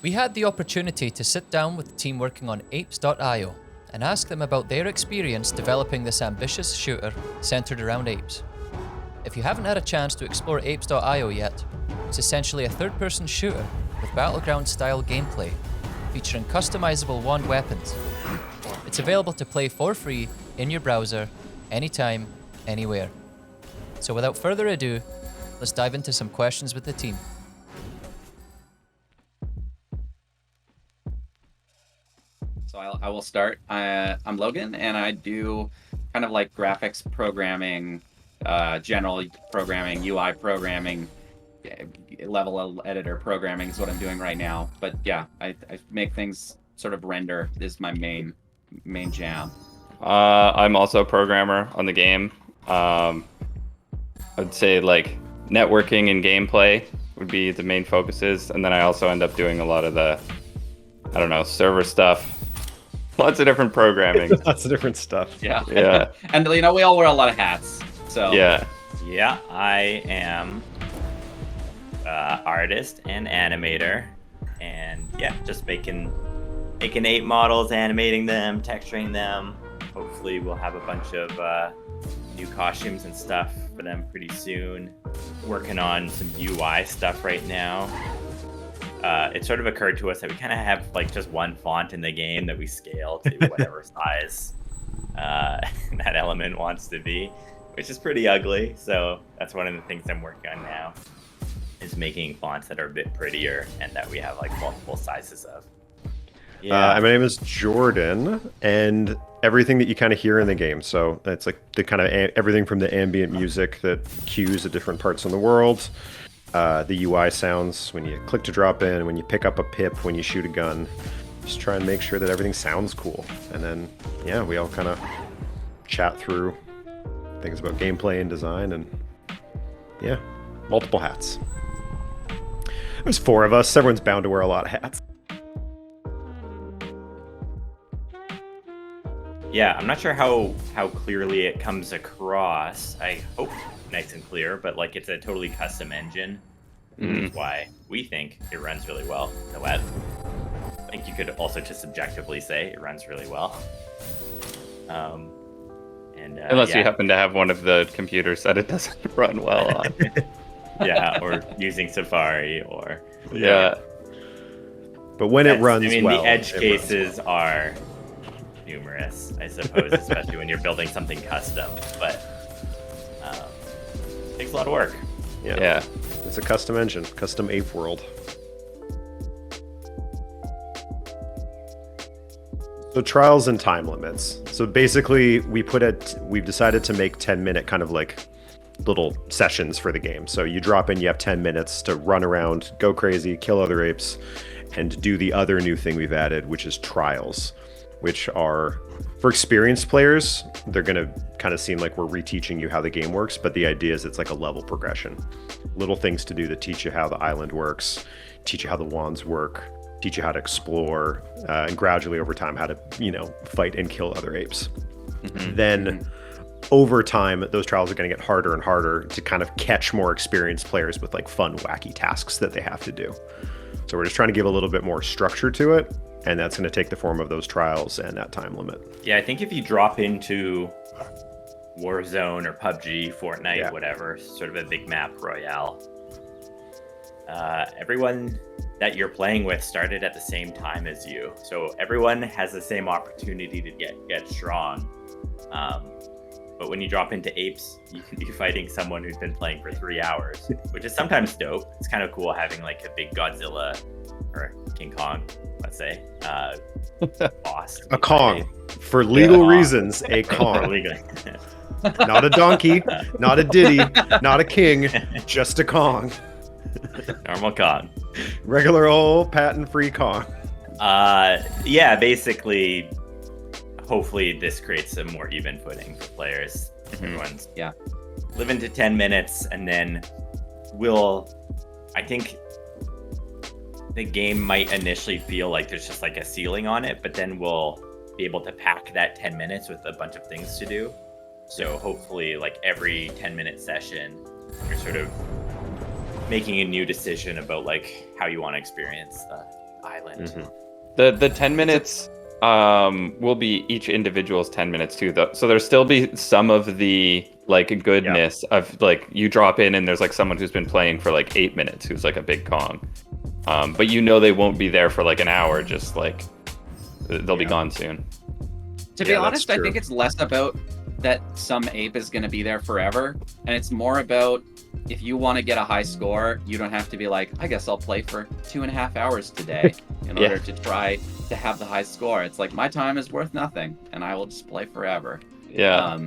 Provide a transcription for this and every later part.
We had the opportunity to sit down with the team working on apes.io and ask them about their experience developing this ambitious shooter centered around apes. If you haven't had a chance to explore apes.io yet, it's essentially a third-person shooter with battleground-style gameplay, featuring customizable wand weapons. It's available to play for free in your browser, anytime, anywhere. So without further ado, let's dive into some questions with the team. So I will start. I'm Logan, and I do kind of like graphics programming, general programming, UI programming, level editor programming is what I'm doing right now. But yeah, I make things sort of render is my main jam. I'm also a programmer on the game. I'd say like networking and gameplay would be the main focuses, and then I also end up doing a lot of the, server stuff. Lots of different programming. Lots of different stuff. Yeah. And we all wear a lot of hats. So Yeah, I am artist and animator, and just making ape models, animating them, texturing them. Hopefully we'll have a bunch of new costumes and stuff for them pretty soon. Working on some UI stuff right now. It sort of occurred to us that we kind of have like just one font in the game that we scale to whatever size that element wants to be, which is pretty ugly. So that's one of the things I'm working on now, is making fonts that are a bit prettier and that we have like multiple sizes of. My name is Jordan, and everything that you kind of hear in the game. So it's like the kind of everything from the ambient music that cues at different parts in the world. The UI sounds when you click to drop in, when you pick up a pip, when you shoot a gun. Just try and make sure that everything sounds cool. And then, we all kind of chat through things about gameplay and design, and multiple hats. There's 4 of us. Everyone's bound to wear a lot of hats. Yeah, I'm not sure how clearly it comes across. I hope nice and clear, but like it's a totally custom engine. Which is why we think it runs really well in the web. I think you could also just subjectively say it runs really well. unless you happen to have one of the computers that it doesn't run well on. Or using Safari or... But when it runs well... the edge cases are numerous, I suppose, especially when you're building something custom. But it takes a lot of work. Yeah. It's a custom engine, custom ape world. So trials and time limits. So basically, we've decided to make 10-minute kind of like little sessions for the game. So you drop in, you have 10 minutes to run around, go crazy, kill other apes, and do the other new thing we've added, which is trials, which are for experienced players. They're going to kind of seem like we're reteaching you how the game works, but the idea is it's like a level progression. Little things to do that teach you how the island works, teach you how the wands work, teach you how to explore, and gradually over time how to, fight and kill other apes. Then over time, those trials are going to get harder and harder to kind of catch more experienced players with like fun, wacky tasks that they have to do. So we're just trying to give a little bit more structure to it, and that's going to take the form of those trials and that time limit. Yeah, I think if you drop into Warzone or PUBG, Fortnite, whatever, sort of a big map royale, everyone that you're playing with started at the same time as you. So everyone has the same opportunity to get strong. But when you drop into apes, you can be fighting someone who's been playing for 3 hours, which is sometimes dope. It's kind of cool having like a big Godzilla or King Kong, let's say, boss. A Kong. For legal reasons, a Kong. Not a donkey, not a Diddy, not a king, just a Kong. Normal Kong. Regular old patent-free Kong. Basically, hopefully this creates a more even footing for players. Everyone's live into 10 minutes, and then I think the game might initially feel like there's just like a ceiling on it, but then we'll be able to pack that 10 minutes with a bunch of things to do. So hopefully like every 10-minute session, you're sort of making a new decision about like how you want to experience island. The 10 minutes will be each individual's 10 minutes too, though. So there'll still be some of the like goodness of like you drop in and there's like someone who's been playing for like 8 minutes who's like a big Kong. But you know they won't be there for like an hour, just like they'll be gone soon. To be honest, I think it's less about that some ape is going to be there forever, and it's more about if you want to get a high score, you don't have to be like, I guess I'll play for 2.5 hours today in order to try to have the high score. It's like my time is worth nothing, and I will just play forever. Yeah.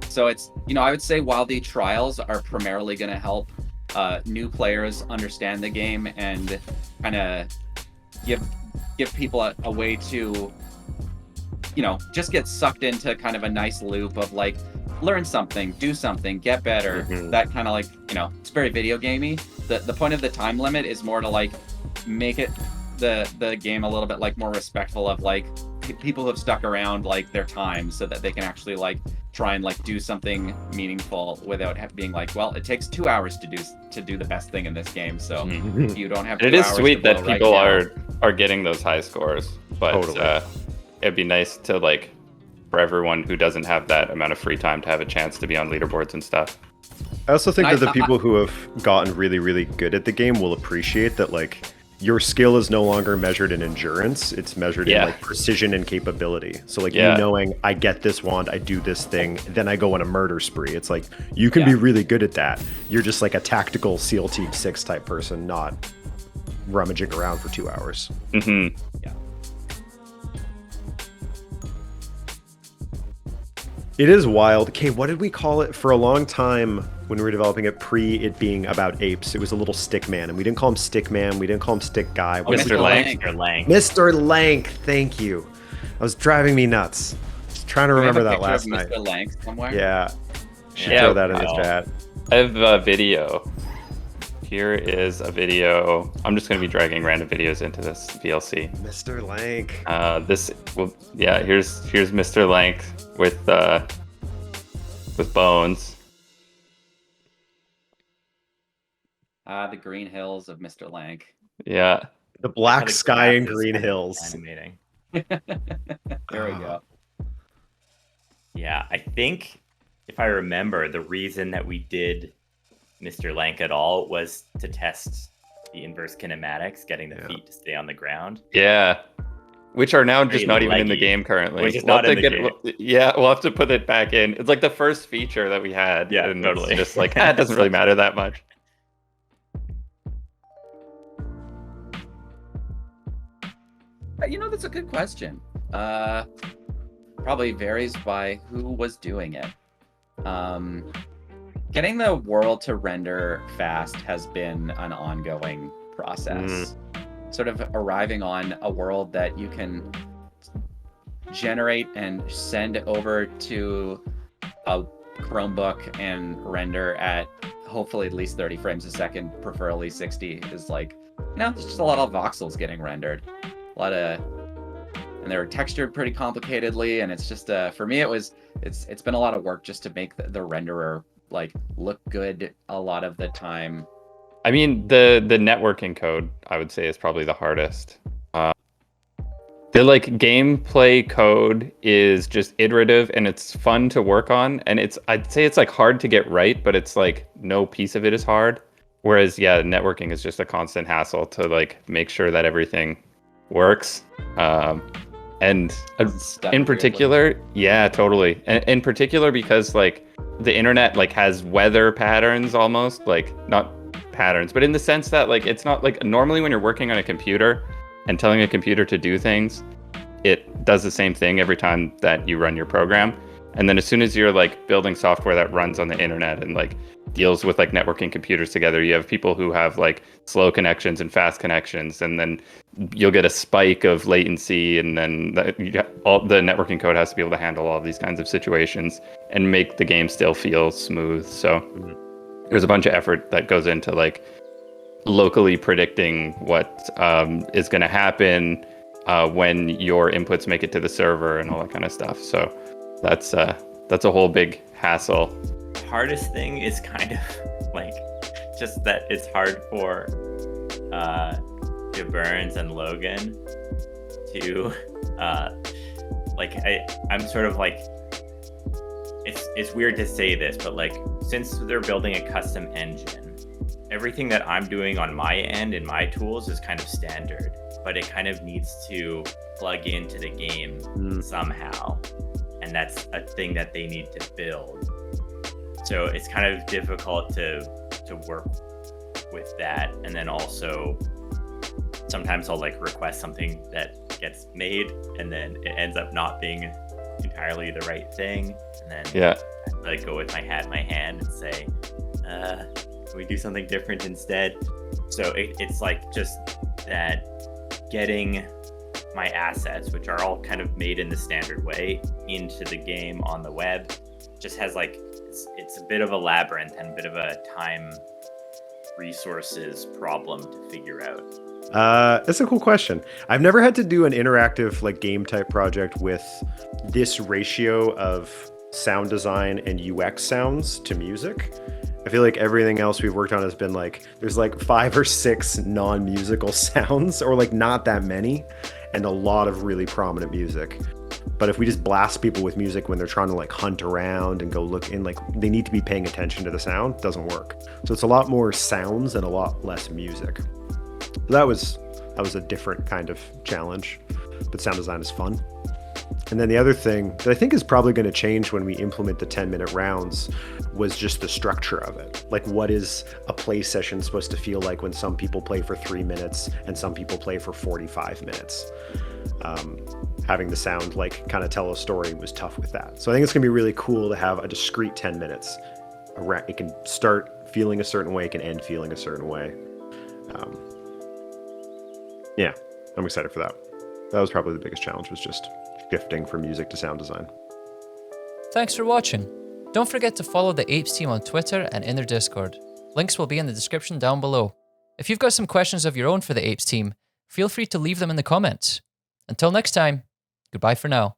So it's, I would say while the trials are primarily going to help new players understand the game and kind of give people a way to, just get sucked into kind of a nice loop of like, learn something, do something, get better. That kind of like, it's very video gamey. The point of the time limit is more to like make it the game a little bit like more respectful of like people who have stuck around like their time, so that they can actually like try and like do something meaningful without being like, well, it takes 2 hours to do the best thing in this game, so you don't have 2 hours. It is sweet that people right are getting those high scores, but it'd be nice to like for everyone who doesn't have that amount of free time to have a chance to be on leaderboards and stuff. I also think that the people who have gotten really, really good at the game will appreciate that like your skill is no longer measured in endurance, it's measured in like precision and capability. So like you knowing I get this wand, I do this thing, then I go on a murder spree. It's like you can be really good at that. You're just like a tactical SEAL Team 6 type person, not rummaging around for 2 hours. Yeah. It is wild. Okay, what did we call it for a long time when we were developing it, pre it being about apes? It was a little stick man, and we didn't call him stick man, we didn't call him stick guy. Mr. Lank. Mr. Lank, thank you. That was driving me nuts. Just trying to remember that last night. Mr. Lank somewhere? Yeah. Should throw that in the chat. I have a video. Here is a video. I'm just going to be dragging random videos into this VLC. Mr. Lank. Here's Mr. Lank with Bones. The green hills of Mr. Lank. Yeah. The black sky and green hills. Animating. There we go. Yeah, I think if I remember, the reason that we did Mr. Lank at all was to test the inverse kinematics, getting the feet to stay on the ground. Yeah. Which are now just not even in the game currently. Which is not in the game. Yeah, we'll have to put it back in. It's like the first feature that we had. Yeah, and totally. It's just like, it doesn't really matter that much. That's a good question. Probably varies by who was doing it. Getting the world to render fast has been an ongoing process. Sort of arriving on a world that you can generate and send over to a Chromebook and render at hopefully at least 30 frames a second, preferably 60, is like, there's just a lot of voxels getting rendered. And they're textured pretty complicatedly, and it's just for me it's been a lot of work just to make the renderer like look good a lot of the time. I mean, the networking code, I would say, is probably the hardest. The like gameplay code is just iterative and it's fun to work on, and I'd say it's like hard to get right, but it's like no piece of it is hard. Whereas networking is just a constant hassle to like make sure that everything works. And in particular, totally. And in particular, because like the internet like has weather patterns almost, like not patterns, but in the sense that like it's not like normally when you're working on a computer and telling a computer to do things, it does the same thing every time that you run your program. And then as soon as you're like building software that runs on the internet and like deals with like networking computers together, you have people who have like slow connections and fast connections, and then you'll get a spike of latency, and then all the networking code has to be able to handle all of these kinds of situations and make the game still feel smooth. So there's a bunch of effort that goes into like locally predicting what is going to happen when your inputs make it to the server and all that kind of stuff. So that's a whole big hassle. Hardest thing is kind of like just that it's hard for to Burns and Logan to I'm sort of like, it's weird to say this, but like, since they're building a custom engine, everything that I'm doing on my end in my tools is kind of standard, but it kind of needs to plug into the game somehow. And that's a thing that they need to build. So it's kind of difficult to work with that. And then also sometimes I'll like request something that gets made and then it ends up not being entirely the right thing. And then I like go with my hat in my hand and say, can we do something different instead? So it's like just that getting my assets, which are all kind of made in the standard way, into the game on the web just has like, it's a bit of a labyrinth and a bit of a time resources problem to figure out. That's a cool question. I've never had to do an interactive like game type project with this ratio of sound design and UX sounds to music. I feel like everything else we've worked on has been like, there's like 5 or 6 non-musical sounds, or like not that many, and a lot of really prominent music. But if we just blast people with music when they're trying to like hunt around and go look in, like they need to be paying attention to the sound, it doesn't work. So it's a lot more sounds and a lot less music. So that was a different kind of challenge, but sound design is fun. And then the other thing that I think is probably going to change when we implement the 10-minute rounds was just the structure of it. Like, what is a play session supposed to feel like when some people play for 3 minutes and some people play for 45 minutes? Having the sound like kind of tell a story was tough with that. So I think it's going to be really cool to have a discrete 10 minutes. It can start feeling a certain way, it can end feeling a certain way. Yeah, I'm excited for that. That was probably the biggest challenge, was just shifting from music to sound design. Thanks for watching. Don't forget to follow the Apes team on Twitter and in their Discord. Links will be in the description down below. If you've got some questions of your own for the Apes team, feel free to leave them in the comments. Until next time, goodbye for now.